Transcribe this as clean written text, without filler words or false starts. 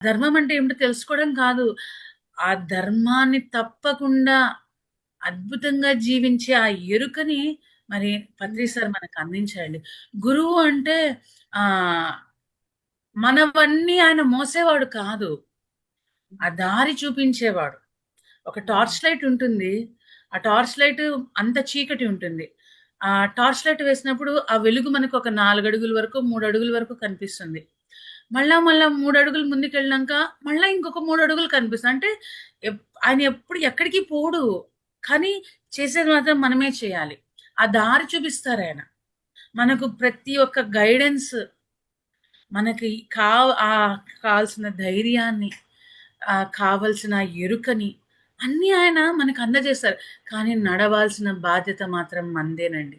ధర్మం అంటే ఏమిటో తెలుసుకోవడం కాదు. ఆ ధర్మాన్ని తప్పకుండా అద్భుతంగా జీవించే ఆ ఎరుకని మరి పత్రి హ్మ్. సార్ మనకు అందించారండి. గురువు అంటే ఆహ్, మనవన్నీ ఆయన మోసేవాడు కాదు. ఆ దారి చూపించేవాడు. ఒక హ్మ్. టార్చ్ లైట్ ఉంటుంది. ఆ టార్చ్ లైట్ అంత చీకటి ఉంటుంది. ఆ టార్చ్ లైట్ వేసినప్పుడు ఆ వెలుగు మనకు ఒక 4 అడుగుల వరకు, 3 అడుగుల వరకు కనిపిస్తుంది. మళ్ళా 3 అడుగులు ముందుకెళ్ళినంక మళ్ళా ఇంకొక 3 అడుగులు కనిపిస్తుంది. అంటే ఆయన ఎప్పుడు ఎక్కడికి పోడు. కానీ చేసేది మాత్రం మనమే చేయాలి. ఆ దారి చూపిస్తారాయన. మనకు ప్రతి ఒక్క గైడెన్స్ మనకి కావాల్సిన ధైర్యాన్ని, కావాల్సిన ఎరుకని అన్నీ ఆయన మనకు అందజేస్తారు. కానీ నడవాల్సిన బాధ్యత మాత్రం మనదేనండి.